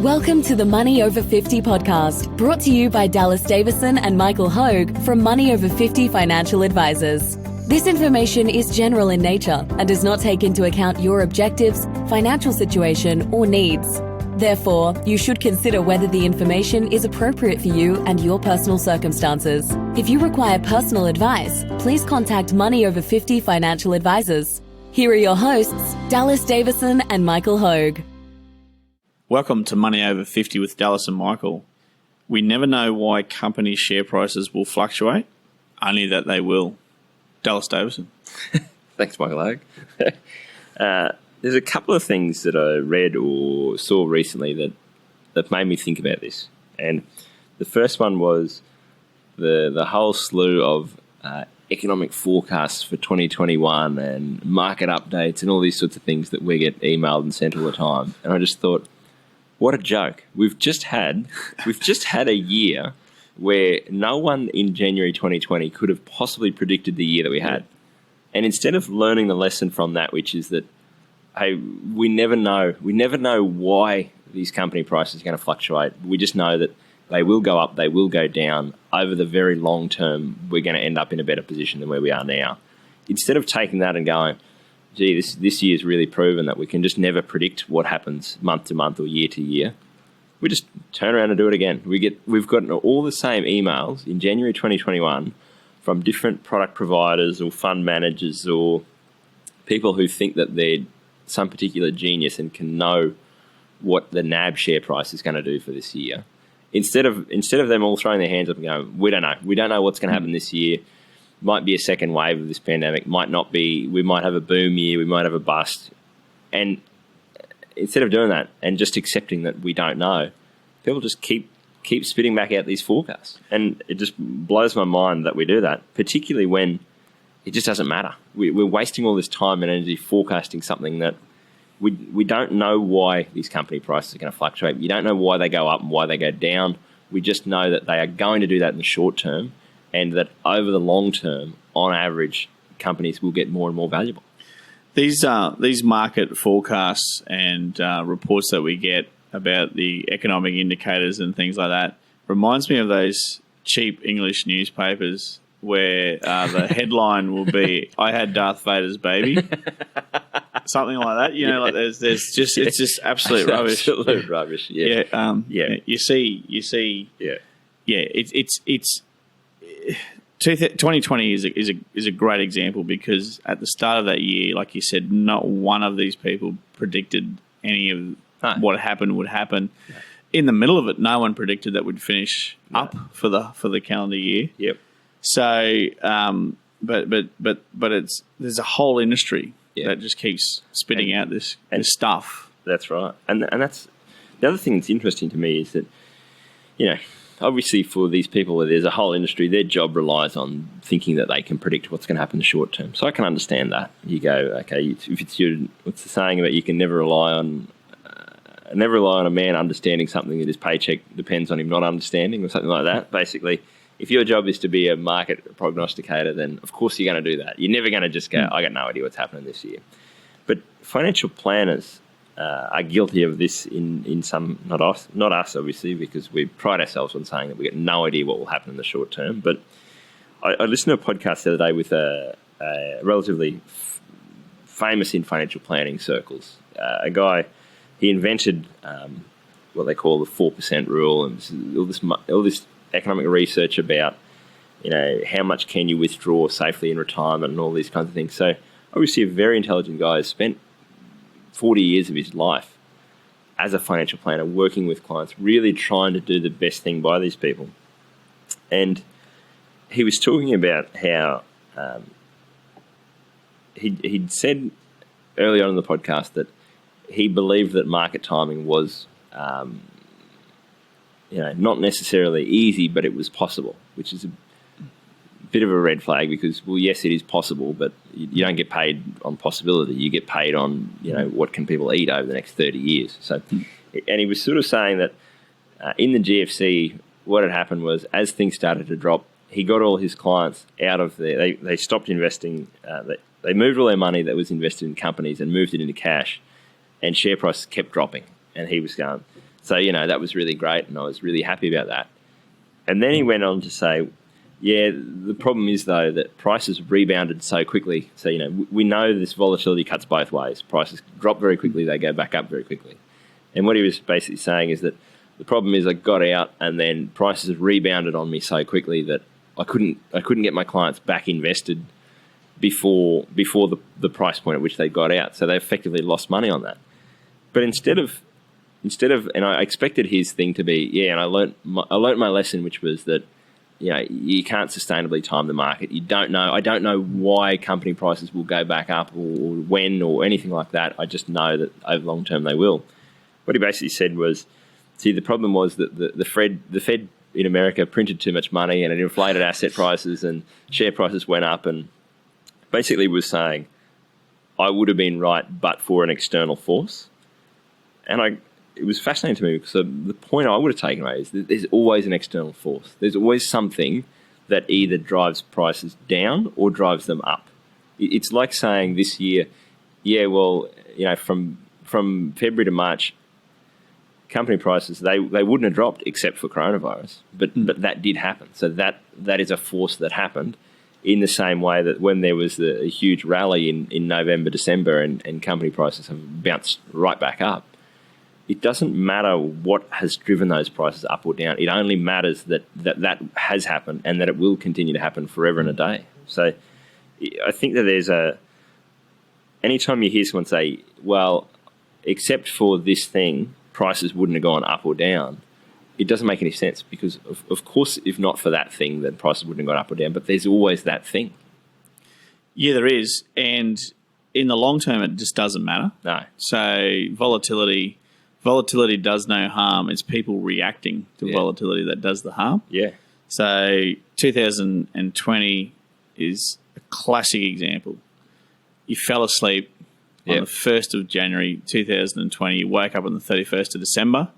Welcome to the Money Over 50 podcast, brought to you by Dallas Davison and Michael Hogue from Money Over 50 Financial Advisors. This information is general in nature and does not take into account your objectives, financial situation, or needs. Therefore, you should consider whether the information is appropriate for you and your personal circumstances. If you require personal advice, please contact Money Over 50 Financial Advisors. Here are your hosts, Dallas Davison and Michael Hogue. Welcome to Money Over 50 with Dallas and Michael. We never know why company share prices will fluctuate, only that they will. Dallas Davison. Thanks, Michael Hogue. There's a couple of things that I read or saw recently that made me think about this. And the first one was the whole slew of economic forecasts for 2021 and market updates and all these sorts of things that we get emailed and sent all the time. And I just thought, what a joke. We've just had a year where no one in January 2020 could have possibly predicted the year that we had. And instead of learning the lesson from that, which is that, hey, we never know why these company prices are going to fluctuate. We just know that they will go up, they will go down. Over the very long term, we're going to end up in a better position than where we are now. Instead of taking that and going, gee, this year's really proven that we can just never predict what happens month to month or year to year. We just turn around and do it again. We've gotten all the same emails in January 2021 from different product providers or fund managers or people who think that they're some particular genius and can know what the NAB share price is going to do for this year. Instead of them all throwing their hands up and going, we don't know what's going to happen this year. Might be a second wave of this pandemic, might not be. We might have a boom year, we might have a bust. And instead of doing that and just accepting that we don't know, people just keep spitting back out these forecasts. And it just blows my mind that we do that, particularly when it just doesn't matter. We're wasting all this time and energy forecasting something that we don't know why these company prices are going to fluctuate. You don't know why they go up and why they go down. We just know that they are going to do that in the short term, and that over the long term, on average, companies will get more and more valuable. These market forecasts and reports that we get about the economic indicators and things like that reminds me of those cheap English newspapers where the headline will be, I had Darth Vader's baby. Something like that. You know, like there's just, it's just absolute rubbish. Absolute rubbish, yeah. You see. Yeah. It's 2020 is a great example because at the start of that year, like you said, not one of these people predicted any of what happened would happen. No. In the middle of it, no one predicted that we'd finish up for the calendar year. Yep. So, but there's a whole industry that just keeps spitting out this stuff. That's right, and that's the other thing that's interesting to me is that, you know, obviously for these people, there's a whole industry. Their job relies on thinking that they can predict what's going to happen in the short term. So I can understand that. You go, okay, if it's what's the saying about you can never rely on a man understanding something that his paycheck depends on him not understanding, or something like that. Basically, if your job is to be a market prognosticator, then of course you're going to do that. You're never going to just go, I got no idea what's happening this year. But financial planners are guilty of this in some, not us obviously, because we pride ourselves on saying that we get no idea what will happen in the short term. But I listened to a podcast the other day with a relatively famous in financial planning circles, a guy. He invented what they call the 4% rule, and all this economic research about, you know, how much can you withdraw safely in retirement and all these kinds of things. So obviously a very intelligent guy has spent 40 years of his life as a financial planner working with clients, really trying to do the best thing by these people. And he was talking about how he'd said early on in the podcast that he believed that market timing was not necessarily easy, but it was possible, which is a bit of a red flag because, well, yes, it is possible, but you don't get paid on possibility. You get paid on, what can people eat over the next 30 years. So, and he was sort of saying that in the GFC, what had happened was as things started to drop, he got all his clients out of there. They stopped investing. They moved all their money that was invested in companies and moved it into cash, and share prices kept dropping. And he was going, So, that was really great, and I was really happy about that. And then he went on to say, yeah, the problem is, though, that prices rebounded so quickly. So, we know this volatility cuts both ways. Prices drop very quickly, they go back up very quickly. And what he was basically saying is that the problem is I got out and then prices have rebounded on me so quickly that I couldn't get my clients back invested before the price point at which they got out. So they effectively lost money on that. But instead of, and I expected his thing to be, and I learnt my lesson, which was that, you can't sustainably time the market. You don't know. I don't know why company prices will go back up or when or anything like that. I just know that over long term they will. What he basically said was, see, the problem was that the Fed in America printed too much money and it inflated asset prices and share prices went up, and basically was saying, I would have been right but for an external force. And it was fascinating to me because the point I would have taken away is that there's always an external force. There's always something that either drives prices down or drives them up. It's like saying this year, from February to March, company prices, they wouldn't have dropped except for coronavirus. But that did happen. So that is a force that happened in the same way that when there was a huge rally in November, December, and company prices have bounced right back up. It doesn't matter what has driven those prices up or down. It only matters that has happened and that it will continue to happen forever and a day. So I think that anytime you hear someone say, well, except for this thing, prices wouldn't have gone up or down, it doesn't make any sense because, of course, if not for that thing, then prices wouldn't have gone up or down. But there's always that thing. Yeah, there is. And in the long term, it just doesn't matter. No. So volatility does no harm. It's people reacting to volatility that does the harm. Yeah. So 2020 is a classic example. You fell asleep on the 1st of January 2020. You woke up on the 31st of December.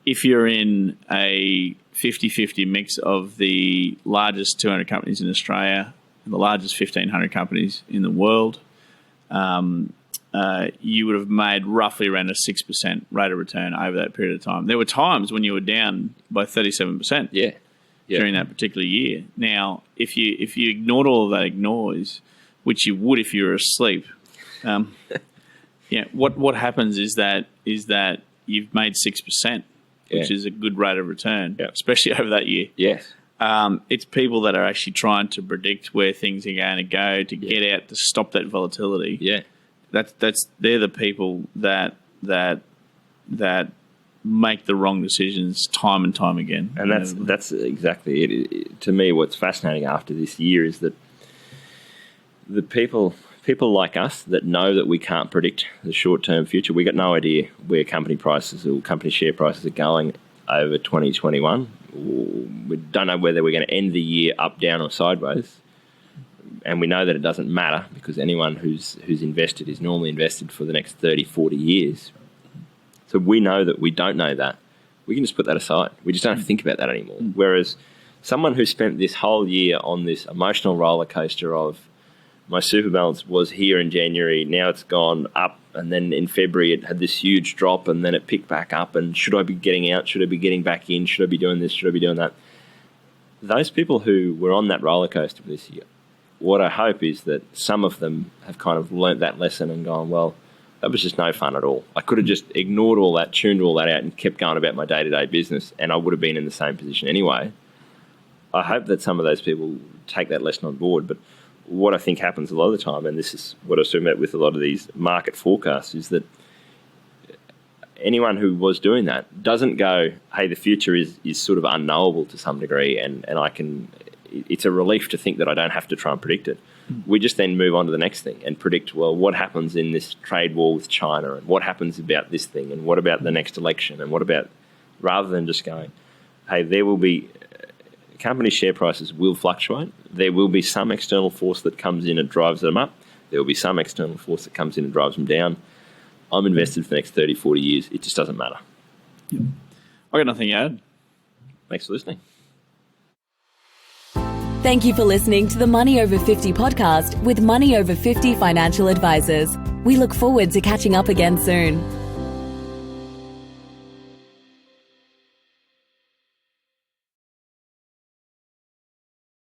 If you're in a 50-50 mix of the largest 200 companies in Australia and the largest 1,500 companies in the world, you would have made roughly around a 6% rate of return over that period of time. There were times when you were down by 37% during that particular year. Now, if you ignored all of that noise, which you would if you were asleep, what happens is that you've made 6%, which is a good rate of return, especially over that year. Yes. It's people that are actually trying to predict where things are going to go to get out to stop that volatility. Yeah. They're the people that make the wrong decisions time and time again. And that's exactly it. To me, what's fascinating after this year is that the people like us that know that we can't predict the short-term future, we got no idea where company prices or company share prices are going over 2021. We don't know whether we're going to end the year up, down, or sideways. And we know that it doesn't matter because anyone who's invested is normally invested for the next 30, 40 years. So we know that we don't know that. We can just put that aside. We just don't have to think about that anymore. Whereas someone who spent this whole year on this emotional roller coaster of my super balance was here in January, now it's gone up, and then in February it had this huge drop, and then it picked back up, and should I be getting out? Should I be getting back in? Should I be doing this? Should I be doing that? Those people who were on that roller coaster this year, what I hope is that some of them have kind of learnt that lesson and gone, well, that was just no fun at all. I could have just ignored all that, tuned all that out, and kept going about my day-to-day business, and I would have been in the same position anyway. I hope that some of those people take that lesson on board. But what I think happens a lot of the time, and this is what I was talking about with a lot of these market forecasts, is that anyone who was doing that doesn't go, hey, the future is sort of unknowable to some degree, and it's a relief to think that I don't have to try and predict it. We just then move on to the next thing and predict, well, what happens in this trade war with China, and what happens about this thing, and what about the next election, and what about, rather than just going, hey, there will be, company share prices will fluctuate. There will be some external force that comes in and drives them up. There will be some external force that comes in and drives them down. I'm invested for the next 30, 40 years. It just doesn't matter. Yep. I got nothing to add. Thanks for listening. Thank you for listening to the Money Over 50 podcast with Money Over 50 financial advisors. We look forward to catching up again soon.